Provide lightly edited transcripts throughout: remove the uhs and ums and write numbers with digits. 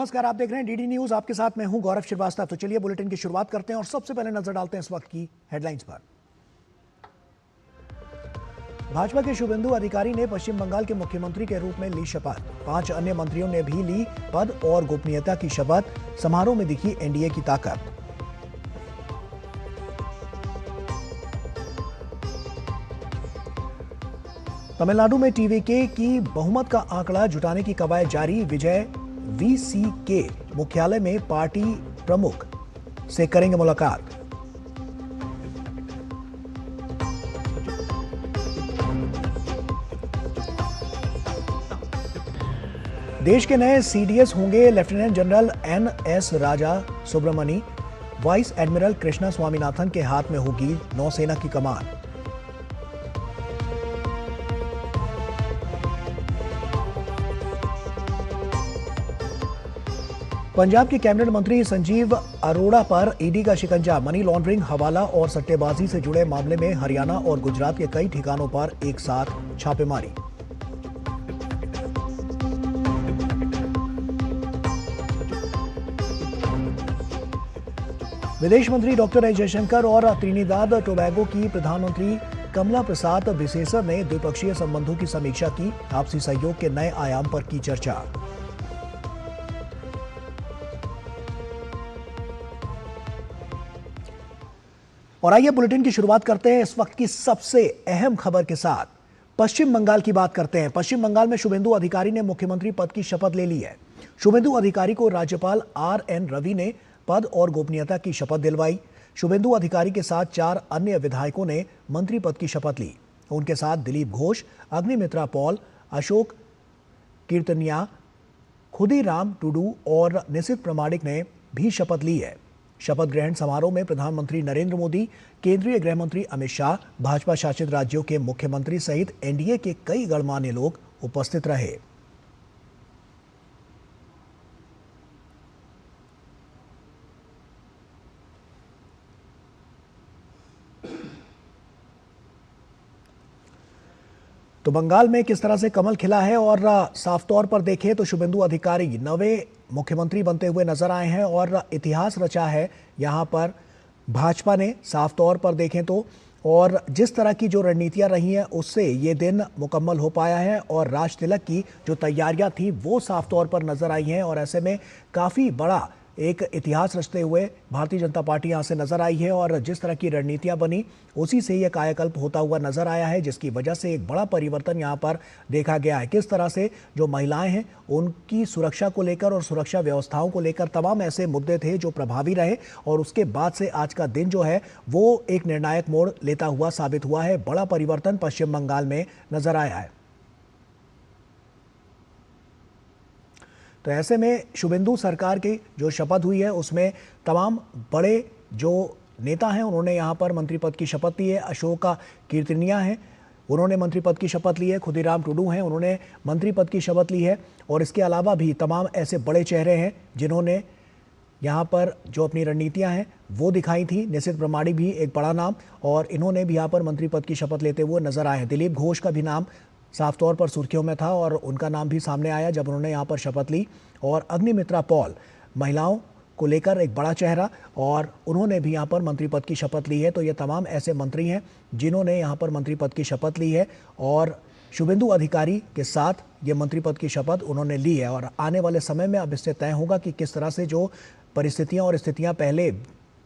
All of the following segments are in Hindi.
नमस्कार, आप देख रहे हैं डीडी न्यूज। आपके साथ मैं हूं गौरव श्रीवास्तव। तो चलिए बुलेटिन की शुरुआत करते हैं और सबसे पहले नजर डालते हैं इस वक्त की हेडलाइंस पर। भाजपा के शुभेंदु अधिकारी ने पश्चिम बंगाल के मुख्यमंत्री के रूप में ली शपथ। 5 अन्य मंत्रियों ने भी ली पद और गोपनीयता की शपथ। समारोह में दिखी एनडीए की ताकत। तमिलनाडु में टीवीके की बहुमत का आंकड़ा जुटाने की कवायद जारी। विजय वीसीके मुख्यालय में पार्टी प्रमुख से करेंगे मुलाकात। देश के नए सीडीएस होंगे लेफ्टिनेंट जनरल एनएस राजा सुब्रमणी। वाइस एडमिरल कृष्णा स्वामीनाथन के हाथ में होगी नौसेना की कमान। पंजाब के कैबिनेट मंत्री संजीव अरोड़ा पर ईडी का शिकंजा। मनी लॉन्ड्रिंग, हवाला और सट्टेबाजी से जुड़े मामले में हरियाणा और गुजरात के कई ठिकानों पर एक साथ छापेमारी। विदेश मंत्री डॉक्टर एस जयशंकर और त्रिनिदाद टोबैगो की प्रधानमंत्री कमला प्रसाद बिसेसर ने द्विपक्षीय संबंधों की समीक्षा की। आपसी सहयोग के नए आयाम पर की चर्चा। और आइए बुलेटिन की शुरुआत करते हैं इस वक्त की सबसे अहम खबर के साथ। पश्चिम बंगाल की बात करते हैं। पश्चिम बंगाल में शुभेंदु अधिकारी ने मुख्यमंत्री पद की शपथ ले ली है। शुभेंदु अधिकारी को राज्यपाल आरएन रवि ने पद और गोपनीयता की शपथ दिलवाई। शुभेंदु अधिकारी के साथ 4 अन्य विधायकों ने मंत्री पद की शपथ ली। उनके साथ दिलीप घोष, अग्निमित्रा पॉल, अशोक कीर्तनिया, खुदीराम टुडू और निशित प्रमाणिक ने भी शपथ ली है। शपथ ग्रहण समारोह में प्रधानमंत्री नरेंद्र मोदी, केंद्रीय गृह मंत्री अमित शाह, भाजपा शासित राज्यों के मुख्यमंत्री सहित एनडीए के कई गणमान्य लोग उपस्थित रहे। तो बंगाल में किस तरह से कमल खिला है और साफ तौर पर देखें तो शुभेंदु अधिकारी नवे मुख्यमंत्री बनते हुए नजर आए हैं और इतिहास रचा है यहां पर भाजपा ने, साफ तौर पर देखें तो। और जिस तरह की जो रणनीतियां रही हैं उससे ये दिन मुकम्मल हो पाया है और राज तिलक की जो तैयारियां थी वो साफ तौर पर नजर आई हैं। और ऐसे में काफ़ी बड़ा एक इतिहास रचते हुए भारतीय जनता पार्टी यहाँ से नजर आई है और जिस तरह की रणनीतियां बनी उसी से यह कायाकल्प होता हुआ नजर आया है, जिसकी वजह से एक बड़ा परिवर्तन यहाँ पर देखा गया है। किस तरह से जो महिलाएं हैं उनकी सुरक्षा को लेकर और सुरक्षा व्यवस्थाओं को लेकर तमाम ऐसे मुद्दे थे जो प्रभावी रहे और उसके बाद से आज का दिन जो है वो एक निर्णायक मोड़ लेता हुआ साबित हुआ है। बड़ा परिवर्तन पश्चिम बंगाल में नजर आया है। तो ऐसे में शुभेंदु सरकार की जो शपथ हुई है उसमें तमाम बड़े जो नेता हैं उन्होंने यहाँ पर मंत्री पद की शपथ ली है। अशोक कीर्तनिया हैं, उन्होंने मंत्री पद की शपथ ली है। खुदीराम टुडू हैं, उन्होंने मंत्री पद की शपथ ली है। और इसके अलावा भी तमाम ऐसे बड़े चेहरे हैं जिन्होंने यहाँ पर जो अपनी रणनीतियाँ हैं वो दिखाई थी। निशित प्रमाणी भी एक बड़ा नाम और इन्होंने भी यहाँ पर मंत्री पद की शपथ लेते हुए नजर आए हैं। दिलीप घोष का भी नाम साफ तौर पर सुर्खियों में था और उनका नाम भी सामने आया जब उन्होंने यहाँ पर शपथ ली। और अग्निमित्रा पॉल महिलाओं को लेकर एक बड़ा चेहरा और उन्होंने भी यहाँ पर मंत्री पद की शपथ ली है। तो ये तमाम ऐसे मंत्री हैं जिन्होंने यहाँ पर मंत्री पद की शपथ ली है और शुभेंदु अधिकारी के साथ ये मंत्री पद की शपथ उन्होंने ली है। और आने वाले समय में अब इससे तय होगा कि किस तरह से जो परिस्थितियाँ और स्थितियाँ पहले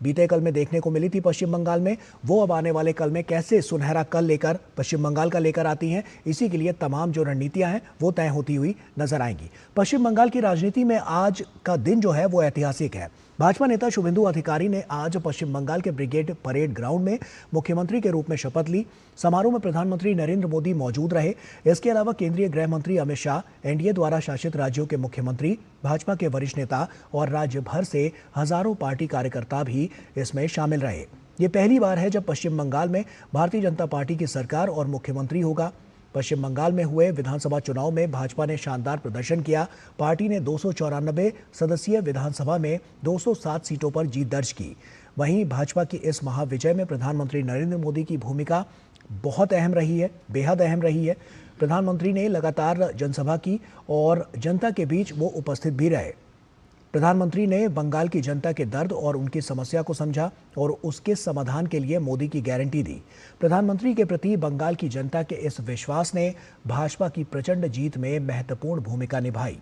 बीते कल में देखने को मिली थी पश्चिम बंगाल में, वो अब आने वाले कल में कैसे सुनहरा कल लेकर पश्चिम बंगाल का लेकर आती हैं। इसी के लिए तमाम जो रणनीतियां हैं वो तय होती हुई नजर आएंगी। पश्चिम बंगाल की राजनीति में आज का दिन जो है वो ऐतिहासिक है। भाजपा नेता शुभेंदु अधिकारी ने आज पश्चिम बंगाल के ब्रिगेड परेड ग्राउंड में मुख्यमंत्री के रूप में शपथ ली। समारोह में प्रधानमंत्री नरेंद्र मोदी मौजूद रहे। इसके अलावा केंद्रीय गृह मंत्री अमित शाह, एनडीए द्वारा शासित राज्यों के मुख्यमंत्री, भाजपा के वरिष्ठ नेता और राज्य भर से हजारों पार्टी कार्यकर्ता भी इसमें शामिल रहे। ये पहली बार है जब पश्चिम बंगाल में भारतीय जनता पार्टी की सरकार और मुख्यमंत्री होगा। पश्चिम बंगाल में हुए विधानसभा चुनाव में भाजपा ने शानदार प्रदर्शन किया। पार्टी ने 294 सदस्यीय विधानसभा में 207 सीटों पर जीत दर्ज की। वहीं भाजपा की इस महाविजय में प्रधानमंत्री नरेंद्र मोदी की भूमिका बहुत अहम रही है, बेहद अहम रही है। प्रधानमंत्री ने लगातार जनसभा की और जनता के बीच वो उपस्थित भी रहे। प्रधानमंत्री ने बंगाल की जनता के दर्द और उनकी समस्या को समझा और उसके समाधान के लिए मोदी की गारंटी दी। प्रधानमंत्री के प्रति बंगाल की जनता के इस विश्वास ने भाजपा की प्रचंड जीत में महत्वपूर्ण भूमिका निभाई।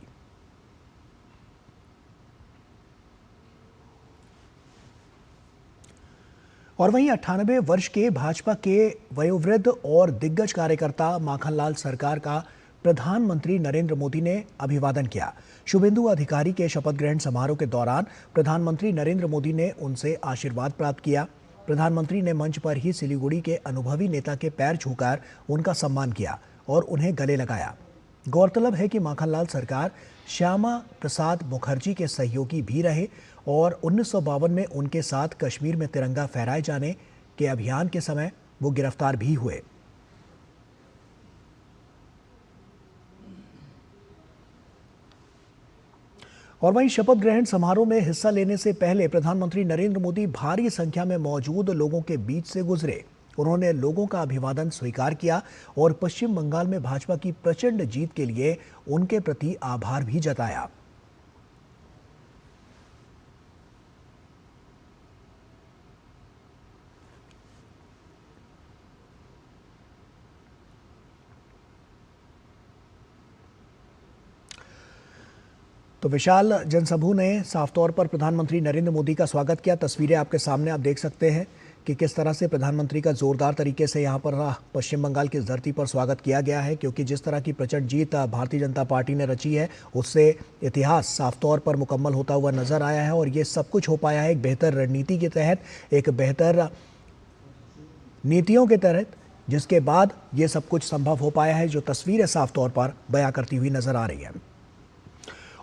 और वहीं 98 वर्ष के भाजपा के वयोवृद्ध और दिग्गज कार्यकर्ता माखनलाल सरकार का प्रधानमंत्री नरेंद्र मोदी ने अभिवादन किया। शुभेंदु अधिकारी के शपथ ग्रहण समारोह के दौरान प्रधानमंत्री नरेंद्र मोदी ने उनसे आशीर्वाद प्राप्त किया। प्रधानमंत्री ने मंच पर ही सिलीगुड़ी के अनुभवी नेता के पैर छूकर उनका सम्मान किया और उन्हें गले लगाया। गौरतलब है कि माखनलाल सरकार श्यामा प्रसाद मुखर्जी के सहयोगी भी रहे और 1952 में उनके साथ कश्मीर में तिरंगा फहराए जाने के अभियान के समय वो गिरफ्तार भी हुए। और वहीं शपथ ग्रहण समारोह में हिस्सा लेने से पहले प्रधानमंत्री नरेंद्र मोदी भारी संख्या में मौजूद लोगों के बीच से गुजरे। उन्होंने लोगों का अभिवादन स्वीकार किया और पश्चिम बंगाल में भाजपा की प्रचंड जीत के लिए उनके प्रति आभार भी जताया। तो विशाल जनसमूह ने साफ तौर पर प्रधानमंत्री नरेंद्र मोदी का स्वागत किया। तस्वीरें आपके सामने आप देख सकते हैं कि किस तरह से प्रधानमंत्री का जोरदार तरीके से यहां पर पश्चिम बंगाल की धरती पर स्वागत किया गया है, क्योंकि जिस तरह की प्रचंड जीत भारतीय जनता पार्टी ने रची है उससे इतिहास साफ तौर पर मुकम्मल होता हुआ नजर आया है। और ये सब कुछ हो पाया है एक बेहतर रणनीति के तहत, एक बेहतर नीतियों के तहत, जिसके बाद ये सब कुछ संभव हो पाया है, जो तस्वीरें साफ तौर पर बयां करती हुई नजर आ रही है।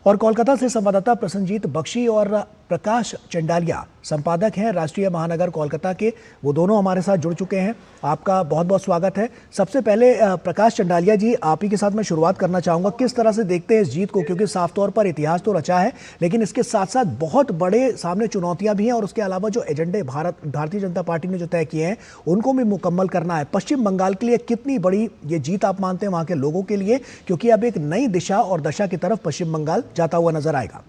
और कोलकाता से संवाददाता प्रसन्नजीत बख्शी और प्रकाश चंडालिया संपादक हैं राष्ट्रीय महानगर कोलकाता के, वो दोनों हमारे साथ जुड़ चुके हैं। आपका बहुत बहुत स्वागत है। सबसे पहले प्रकाश चंडालिया जी, आप ही के साथ मैं शुरुआत करना चाहूँगा, किस तरह से देखते हैं इस जीत को, क्योंकि साफ तौर पर इतिहास तो रचा है लेकिन इसके साथ साथ बहुत बड़े सामने चुनौतियाँ भी हैं और उसके अलावा जो एजेंडे भारतीय जनता पार्टी ने जो तय किए हैं उनको भी मुकम्मल करना है। पश्चिम बंगाल के लिए कितनी बड़ी ये जीत आप मानते हैं वहाँ के लोगों के लिए, क्योंकि अब एक नई दिशा और दशा की तरफ पश्चिम बंगाल जाता हुआ नजर आएगा?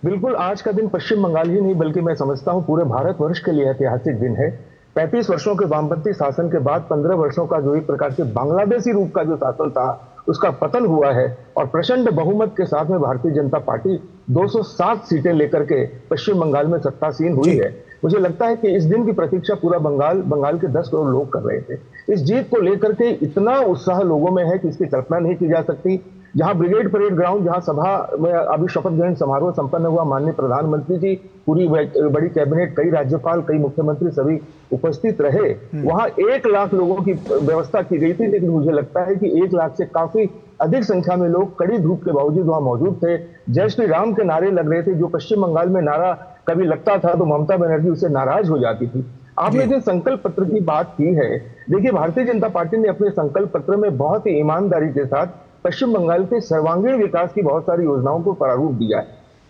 बिल्कुल, आज का दिन पश्चिम बंगाल ही नहीं बल्कि मैं समझता हूं पूरे भारतवर्ष के लिए ऐतिहासिक दिन है। 35 वर्षों के वामपंथी शासन के बाद 15 वर्षों का जो एक प्रकार से बांग्लादेशी रूप का जो शासन था उसका पतन हुआ है और प्रचंड बहुमत के साथ में भारतीय जनता पार्टी 207 सीटें लेकर के पश्चिम बंगाल में सत्तासीन हुई है। मुझे लगता है कि इस दिन की प्रतीक्षा पूरा बंगाल के 10 करोड़ लोग कर रहे थे। इस जीत को लेकर के इतना उत्साह लोगों में है कि इसकी कल्पना नहीं की जा सकती। जहां ब्रिगेड परेड ग्राउंड, जहां सभा में अभी शपथ ग्रहण समारोह संपन्न हुआ, माननीय प्रधानमंत्री जी, पूरी बड़ी कैबिनेट, कई राज्यपाल, कई मुख्यमंत्री सभी उपस्थित रहे। वहां 1 लाख लोगों की व्यवस्था की गई थी, लेकिन मुझे लगता है कि 1 लाख से काफी अधिक संख्या में लोग कड़ी धूप के बावजूद वहां मौजूद थे। जय श्री राम के नारे लग रहे थे। जो पश्चिम बंगाल में नारा कभी लगता था तो ममता बनर्जी उससे नाराज हो जाती थी। आपने जो संकल्प पत्र की बात की है, देखिए भारतीय जनता पार्टी ने अपने संकल्प पत्र में बहुत ही ईमानदारी के साथ पश्चिम बंगाल के सर्वांगीण विकास की बहुत सारी योजनाओं को प्रारूप दिया है।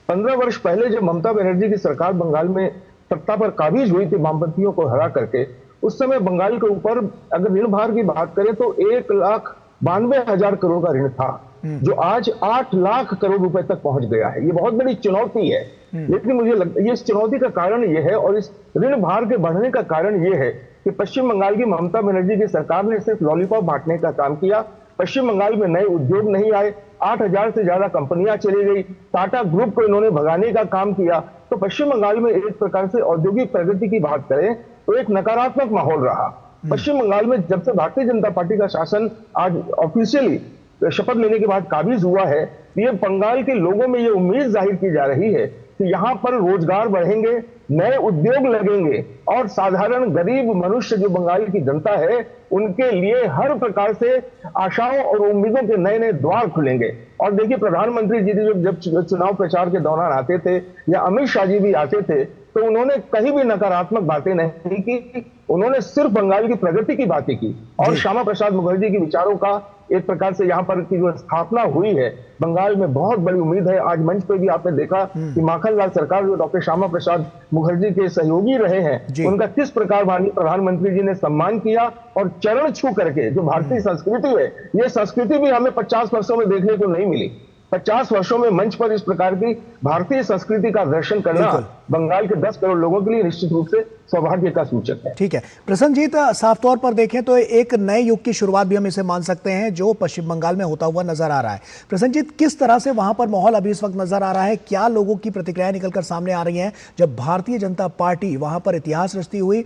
15 वर्ष पहले जब ममता बनर्जी की सरकार बंगाल में सत्ता पर काबिज हुई थी वामपंथियों को हरा करके, उस समय बंगाल के ऊपर अगर ऋण भार की बात करें तो 1,92,000 करोड़ का ऋण था, जो आज 8 लाख करोड़ रुपए तक पहुंच गया है। ये बहुत बड़ी चुनौती है, लेकिन मुझे लगता है इस चुनौती का कारण यह है और इस ऋण भार के बढ़ने का कारण यह है कि पश्चिम बंगाल की ममता बनर्जी की सरकार ने सिर्फ लॉलीपॉप बांटने का काम किया। पश्चिम बंगाल में नए उद्योग नहीं आए, 8,000 से ज्यादा कंपनियां चली गई, टाटा ग्रुप को इन्होंने भगाने का काम किया। तो पश्चिम बंगाल में एक प्रकार से औद्योगिक प्रगति की बात करें तो एक नकारात्मक माहौल रहा। पश्चिम बंगाल में जब से भारतीय जनता पार्टी का शासन आज ऑफिशियली शपथ लेने के बाद काबिज हुआ है, ये बंगाल के लोगों में ये उम्मीद जाहिर की जा रही है कि यहाँ पर रोजगार बढ़ेंगे, नए उद्योग लगेंगे और साधारण गरीब मनुष्य जो बंगाल की जनता है उनके लिए हर प्रकार से आशाओं और उम्मीदों के नए नए द्वार खुलेंगे। और देखिए प्रधानमंत्री जी जब चुनाव प्रचार के दौरान आते थे या अमित शाह जी भी आते थे तो उन्होंने कहीं भी नकारात्मक बातें नहीं की, उन्होंने सिर्फ बंगाल की प्रगति की बातें की। और श्यामा प्रसाद मुखर्जी के विचारों का एक प्रकार से यहाँ पर की जो स्थापना हुई है, बंगाल में बहुत बड़ी उम्मीद है। आज मंच पे भी आपने देखा कि माखनलाल सरकार जो डॉक्टर श्यामा प्रसाद मुखर्जी के सहयोगी रहे हैं, उनका किस प्रकार माननीय प्रधानमंत्री जी ने सम्मान किया और चरण छू करके जो भारतीय संस्कृति है, ये संस्कृति भी हमें 50 वर्षों में देखने को नहीं मिली। 50 वर्षों में मंच पर इस प्रकार की भारतीय संस्कृति का दर्शन करना बंगाल के 10 करोड़ लोगों के लिए निश्चित रूप से सौभाग्य का सूचक है। ठीक है प्रसन्नजीत, साफ तौर पर देखें तो एक नए युग की शुरुआत भी हम इसे मान सकते हैं जो पश्चिम बंगाल में होता हुआ नजर आ रहा है। प्रसन्नजीत, किस तरह से वहां पर माहौल अभी इस वक्त नजर आ रहा है? क्या लोगों की प्रतिक्रियाएं निकलकर सामने आ रही हैं जब भारतीय जनता पार्टी वहां पर इतिहास रचती हुई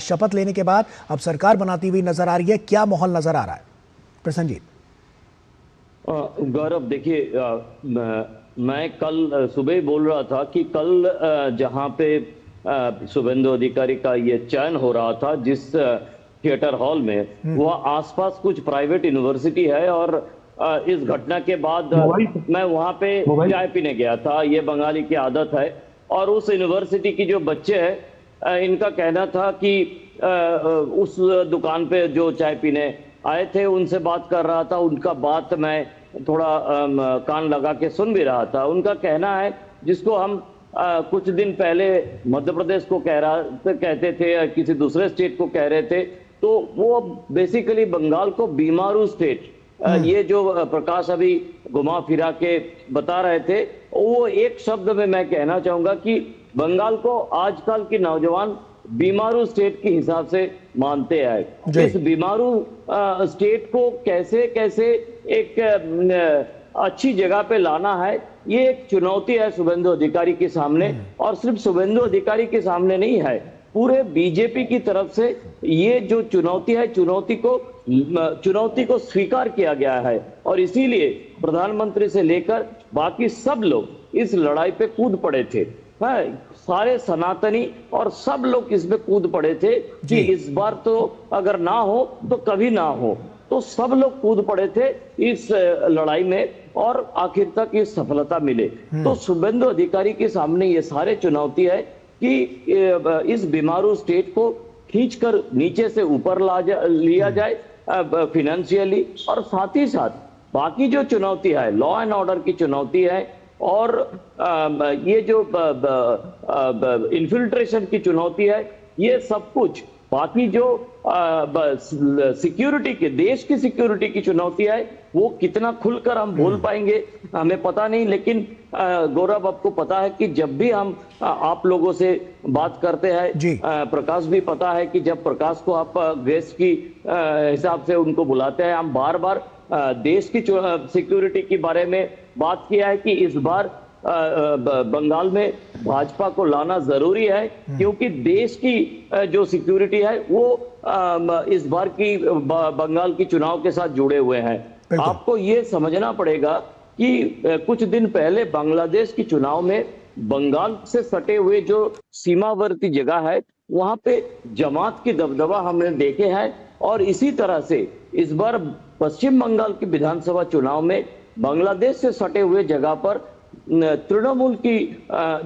शपथ लेने के बाद अब सरकार बनाती हुई नजर आ रही है? क्या माहौल नजर आ रहा है प्रसन्नजीत? गौरव, देखिए, मैं कल सुबह ही बोल रहा था कि कल जहां पे शुभेंदु अधिकारी का ये चयन हो रहा था जिस थिएटर हॉल में, वह आसपास कुछ प्राइवेट यूनिवर्सिटी है और इस घटना के बाद मैं वहां पे चाय पीने गया था। ये बंगाली की आदत है। और उस यूनिवर्सिटी की जो बच्चे हैं, इनका कहना था कि उस दुकान पे जो चाय पीने आए थे उनसे बात कर रहा था। उनका बात मैं थोड़ा कान लगा के सुन भी रहा था। उनका कहना है, जिसको हम कुछ दिन पहले मध्य प्रदेश को कहते थे या किसी दूसरे स्टेट को कह रहे थे, तो वो बेसिकली बंगाल को बीमारू स्टेट, ये जो प्रकाश अभी घुमा फिरा के बता रहे थे, वो एक शब्द में मैं कहना चाहूंगा कि बंगाल को आजकल के नौजवान बीमारू स्टेट के हिसाब से मानते हैं। इस बीमारू स्टेट को कैसे कैसे एक अच्छी जगह पे लाना है, ये एक चुनौती है शुभेंदु अधिकारी के सामने। और सिर्फ शुभेंदु अधिकारी के सामने नहीं है, पूरे बीजेपी की तरफ से ये जो चुनौती है, चुनौती को स्वीकार किया गया है। और इसीलिए प्रधानमंत्री से लेकर बाकी सब लोग इस लड़ाई पे कूद पड़े थे। सारे सनातनी और सब लोग इसमें कूद पड़े थे कि इस बार तो अगर ना हो तो कभी ना हो। तो सब लोग कूद पड़े थे इस लड़ाई में और आखिर तक ये सफलता मिले। तो शुभेंदु अधिकारी के सामने ये सारे चुनौती है कि इस बीमारू स्टेट को खींचकर नीचे से ऊपर लिया जाए फाइनेंशियली, और साथ ही साथ बाकी जो चुनौती है, लॉ एंड ऑर्डर की चुनौती है और ये जो इन्फिल्ट्रेशन की चुनौती है, ये सब कुछ बाकी जो सिक्योरिटी के, देश की सिक्योरिटी की चुनौती है, वो कितना खुलकर हम बोल पाएंगे हमें पता नहीं। लेकिन गौरव, आपको पता है कि जब भी हम आप लोगों से बात करते हैं, प्रकाश भी पता है कि जब प्रकाश को आप गेस्ट की हिसाब से उनको बुलाते हैं, हम बार बार देश की सिक्योरिटी के बारे में बात किया है कि इस बार बंगाल में भाजपा को लाना जरूरी है, क्योंकि देश की जो सिक्योरिटी है वो इस बार की बंगाल की चुनाव के साथ जुड़े हुए हैं। आपको ये समझना पड़ेगा कि कुछ दिन पहले बांग्लादेश की चुनाव में बंगाल से सटे हुए जो सीमावर्ती जगह है, वहां पे जमात की दबदबा हमने देखे हैं। और इसी तरह से इस बार पश्चिम बंगाल की विधानसभा चुनाव में बांग्लादेश से सटे हुए जगह पर तृणमूल की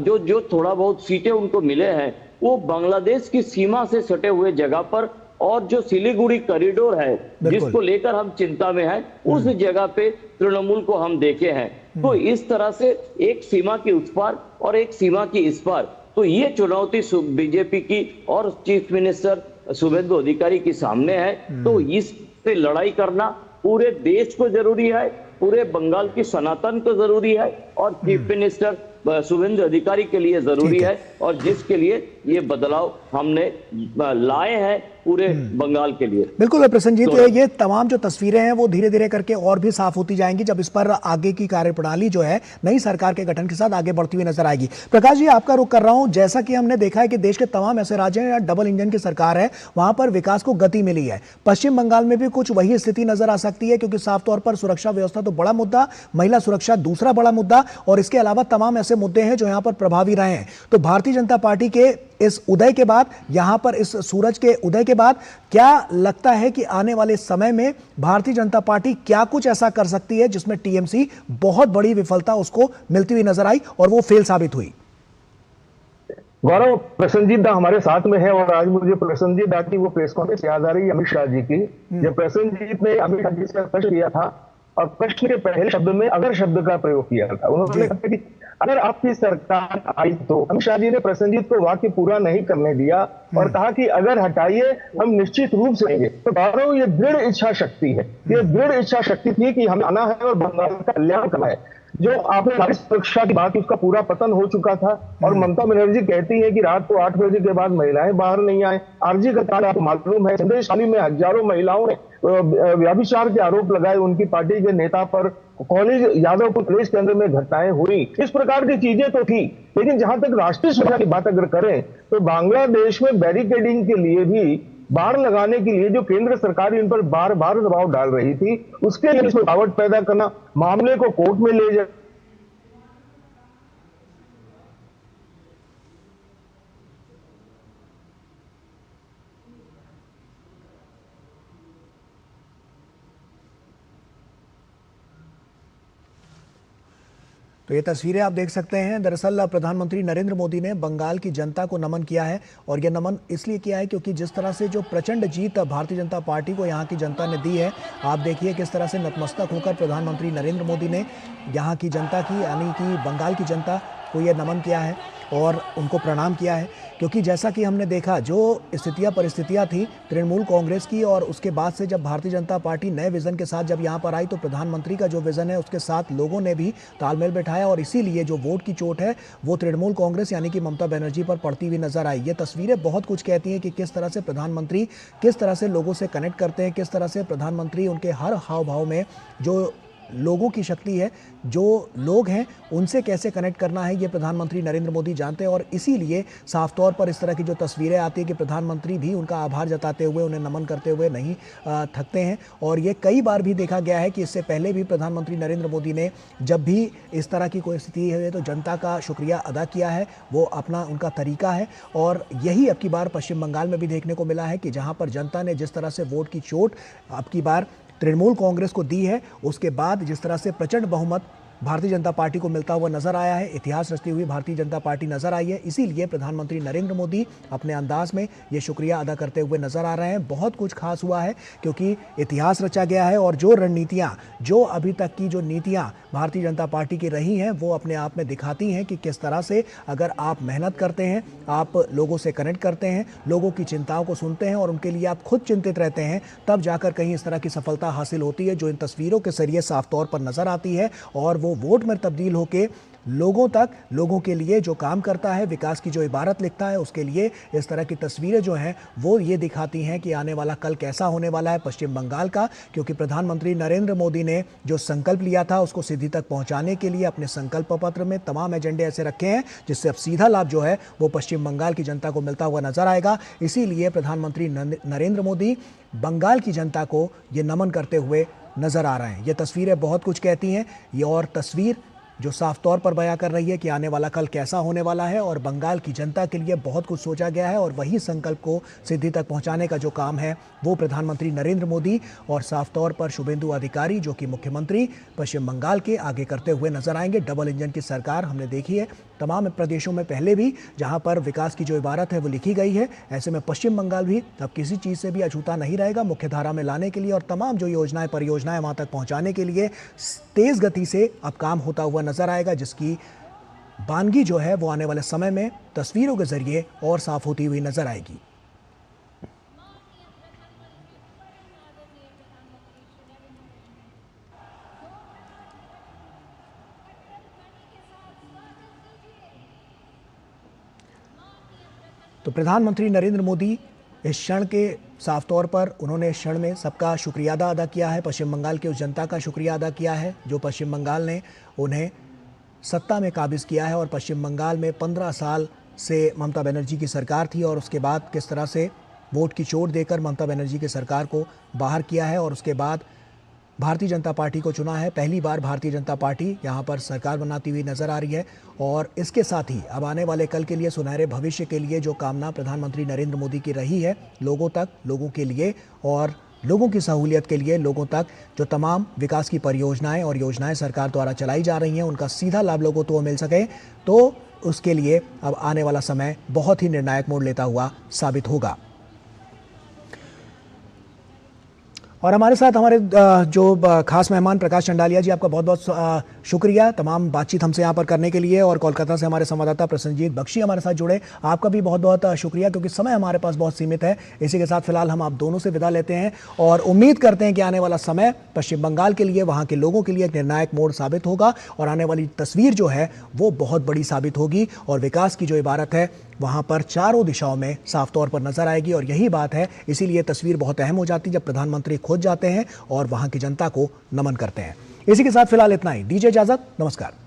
जो थोड़ा बहुत सीटें उनको मिले हैं, वो बांग्लादेश की सीमा से सटे हुए जगह पर, और जो सिलीगुड़ी कॉरिडोर है जिसको लेकर हम चिंता में हैं, उस जगह पे तृणमूल को हम देखे हैं। तो इस तरह से एक सीमा की उस पार और एक सीमा की इस पार, तो ये चुनौती बीजेपी की और चीफ मिनिस्टर शुभेंदु अधिकारी के सामने है। तो इससे लड़ाई करना पूरे देश को जरूरी है, पूरे बंगाल की सनातन को जरूरी है और चीफ मिनिस्टर शुभेंदु अधिकारी के लिए जरूरी है, और जिसके लिए ये बदलाव हमने लाए हैं पूरे बंगाल के लिए। बिल्कुल प्रसन्नजीत, ये तमाम जो तस्वीरें हैं वो धीरे धीरे करके और भी साफ होती जाएंगी जब इस पर आगे की कार्यप्रणाली जो है नई सरकार के गठन के साथ आगे बढ़ती हुई नजर आएगी। प्रकाश जी, आपका रुख कर रहा हूं। जैसा कि हमने देखा है कि देश के तमाम ऐसे राज्य हैं डबल इंजन की सरकार है, वहां पर विकास को गति मिली है। पश्चिम बंगाल में भी कुछ वही स्थिति नजर आ सकती है, क्योंकि साफ तौर पर सुरक्षा व्यवस्था तो बड़ा मुद्दा, महिला सुरक्षा दूसरा बड़ा मुद्दा, और इसके अलावा तमाम ऐसे मुद्दे हैं जो यहां पर प्रभावी रहे हैं। तो भारतीय जनता पार्टी के इस उदय के बाद, यहां पर इस सूरज के उदय के बाद, क्या लगता है कि आने वाले समय में भारतीय जनता पार्टी क्या कुछ ऐसा कर सकती है जिसमें टीएमसी बहुत बड़ी विफलता उसको मिलती हुई नजर आई और वो फेल साबित हुई? गौरव, प्रसन्नजीत दा हमारे साथ में है और आज मुझे प्रसन्नजीत दा की वो प्रेस कॉन्फ्रेंस याद आ रही है अमित शाह जी की, जब प्रसन्नजीत ने अमित शाह जी से प्रश्न किया था और प्रश्न के पहले शब्द में अगर शब्द का प्रयोग किया था। उन्होंने कहा कि अगर आपकी सरकार आई तो, अमित शाह जी ने प्रसन्नजीत को वाक्य पूरा नहीं करने दिया और कहा कि अगर हटाइए हम निश्चित रूप से लेंगे। तो गौरव, ये दृढ़ इच्छा शक्ति है, ये दृढ़ इच्छा शक्ति थी कि हमें आना है और बंगाल का कल्याण करना है। जो आपने नारी सुरक्षा की बात, उसका पूरा पतन हो चुका था। और ममता बनर्जी कहती है कि रात को 8 बजे के बाद महिलाएं बाहर नहीं आए। आरजी का कांड आपको मालूम है, संदेश खाली में हजारों महिलाओं ने व्यभिचार के आरोप लगाए उनकी पार्टी के नेता पर। कॉलेज यादवपुर कॉलेज केंद्र में घटनाएं हुई। इस प्रकार की चीजें तो थी, लेकिन जहां तक राष्ट्रीय सुरक्षा की बात अगर करें तो बांग्लादेश में बैरिकेडिंग के लिए भी, बाढ़ लगाने के लिए जो केंद्र सरकार इन पर बार बार दबाव डाल रही थी, उसके लिए रुकावट पैदा करना, मामले को कोर्ट में ले जाए। तो ये तस्वीरें आप देख सकते हैं। दरअसल प्रधानमंत्री नरेंद्र मोदी ने बंगाल की जनता को नमन किया है, और ये नमन इसलिए किया है क्योंकि जिस तरह से जो प्रचंड जीत भारतीय जनता पार्टी को यहाँ की जनता ने दी है, आप देखिए किस तरह से नतमस्तक होकर प्रधानमंत्री नरेंद्र मोदी ने यहाँ की जनता की, यानी कि बंगाल की जनता को ये नमन किया है और उनको प्रणाम किया है। क्योंकि जैसा कि हमने देखा, जो परिस्थितियां थी तृणमूल कांग्रेस की, और उसके बाद से जब भारतीय जनता पार्टी नए विजन के साथ जब यहां पर आई, तो प्रधानमंत्री का जो विजन है उसके साथ लोगों ने भी तालमेल बैठाया, और इसीलिए जो वोट की चोट है वो तृणमूल कांग्रेस यानी कि ममता बनर्जी पर पड़ती हुई नजर आई। ये तस्वीरें बहुत कुछ कहती हैं कि किस तरह से प्रधानमंत्री किस तरह से लोगों से कनेक्ट करते हैं, किस तरह से प्रधानमंत्री उनके हर हाव भाव में जो लोगों की शक्ति है, जो लोग हैं उनसे कैसे कनेक्ट करना है, ये प्रधानमंत्री नरेंद्र मोदी जानते हैं। और इसीलिए साफ तौर पर इस तरह की जो तस्वीरें आती है कि प्रधानमंत्री भी उनका आभार जताते हुए, उन्हें नमन करते हुए नहीं थकते हैं। और ये कई बार भी देखा गया है कि इससे पहले भी प्रधानमंत्री नरेंद्र मोदी ने जब भी इस तरह की कोई स्थिति है तो जनता का शुक्रिया अदा किया है, वो अपना उनका तरीका है। और यही अब की बार पश्चिम बंगाल में भी देखने को मिला है कि जहाँ पर जनता ने जिस तरह से वोट की चोट अब की बार तृणमूल कांग्रेस को दी है, उसके बाद जिस तरह से प्रचंड बहुमत भारतीय जनता पार्टी को मिलता हुआ नजर आया है, इतिहास रचती हुई भारतीय जनता पार्टी नजर आई है। इसीलिए प्रधानमंत्री नरेंद्र मोदी अपने अंदाज में ये शुक्रिया अदा करते हुए नजर आ रहे हैं। बहुत कुछ खास हुआ है क्योंकि इतिहास रचा गया है, और जो रणनीतियाँ, जो अभी तक की जो नीतियाँ भारतीय जनता पार्टी की रही हैं, वो अपने आप में दिखाती हैं कि किस तरह से अगर आप मेहनत करते हैं, आप लोगों से कनेक्ट करते हैं, लोगों की चिंताओं को सुनते हैं और उनके लिए आप खुद चिंतित रहते हैं, तब जाकर कहीं इस तरह की सफलता हासिल होती है, जो इन तस्वीरों के जरिए साफ तौर पर नजर आती है। और वो वोट में तब्दील होके लोगों तक, लोगों के लिए जो काम करता है, विकास की जो इबारत लिखता है, उसके लिए इस तरह की तस्वीरें जो हैं वो ये दिखाती हैं कि आने वाला कल कैसा होने वाला है पश्चिम बंगाल का। क्योंकि प्रधानमंत्री नरेंद्र मोदी ने जो संकल्प लिया था उसको सिद्धि तक पहुंचाने के लिए अपने संकल्प पत्र में तमाम एजेंडे ऐसे रखे हैं जिससे अब सीधा लाभ जो है वो पश्चिम बंगाल की जनता को मिलता हुआ नजर आएगा। इसीलिए प्रधानमंत्री नरेंद्र मोदी बंगाल की जनता को ये नमन करते हुए नजर आ रहे हैं। ये तस्वीरें बहुत कुछ कहती हैं, ये और तस्वीर जो साफ तौर पर बयां कर रही है कि आने वाला कल कैसा होने वाला है, और बंगाल की जनता के लिए बहुत कुछ सोचा गया है, और वही संकल्प को सिद्धि तक पहुंचाने का जो काम है वो प्रधानमंत्री नरेंद्र मोदी और साफ तौर पर शुभेंदु अधिकारी जो कि मुख्यमंत्री पश्चिम बंगाल के आगे करते हुए नजर आएंगे। डबल इंजन की सरकार हमने देखी है तमाम प्रदेशों में पहले भी, जहां पर विकास की जो इबारत है वो लिखी गई है। ऐसे में पश्चिम बंगाल भी अब किसी चीज़ से भी अछूता नहीं रहेगा, मुख्यधारा में लाने के लिए और तमाम जो योजनाएं परियोजनाएं वहां तक पहुंचाने के लिए तेज गति से अब काम होता हुआ नजर आएगा, जिसकी बानगी जो है वो आने वाले समय में तस्वीरों के जरिए और साफ होती हुई नजर आएगी। तो प्रधानमंत्री नरेंद्र मोदी इस क्षण के साफ तौर पर उन्होंने इस क्षण में सबका शुक्रिया अदा किया है, पश्चिम बंगाल की उस जनता का शुक्रिया अदा किया है जो पश्चिम बंगाल ने उन्हें सत्ता में काबिज किया है। और पश्चिम बंगाल में 15 साल से ममता बनर्जी की सरकार थी, और उसके बाद किस तरह से वोट की चोट देकर ममता बनर्जी की सरकार को बाहर किया है, और उसके बाद भारतीय जनता पार्टी को चुना है। पहली बार भारतीय जनता पार्टी यहाँ पर सरकार बनाती हुई नजर आ रही है, और इसके साथ ही अब आने वाले कल के लिए, सुनहरे भविष्य के लिए जो कामना प्रधानमंत्री नरेंद्र मोदी की रही है लोगों तक, लोगों के लिए और लोगों की सहूलियत के लिए, लोगों तक जो तमाम विकास की परियोजनाएं और योजनाएं सरकार द्वारा चलाई जा रही हैं उनका सीधा लाभ लोगों को मिल सके, तो उसके लिए अब आने वाला समय बहुत ही निर्णायक मोड़ लेता हुआ साबित होगा। और हमारे साथ हमारे जो खास मेहमान प्रकाश चंडालिया जी, आपका बहुत बहुत शुक्रिया तमाम बातचीत हमसे यहाँ पर करने के लिए। और कोलकाता से हमारे संवाददाता प्रसन्नजीत बख्शी हमारे साथ जुड़े, आपका भी बहुत बहुत शुक्रिया, क्योंकि समय हमारे पास बहुत सीमित है। इसी के साथ फिलहाल हम आप दोनों से विदा लेते हैं और उम्मीद करते हैं कि आने वाला समय पश्चिम बंगाल के लिए, वहाँ के लोगों के लिए एक निर्णायक मोड़ साबित होगा और आने वाली तस्वीर जो है वो बहुत बड़ी साबित होगी और विकास की जो इबारत है वहाँ पर चारों दिशाओं में साफ तौर पर नजर आएगी। और यही बात है, इसीलिए तस्वीर बहुत अहम हो जाती है जब प्रधानमंत्री खुद जाते हैं और वहाँ की जनता को नमन करते हैं। इसी के साथ फिलहाल इतना ही, दीजिए इजाजत, नमस्कार।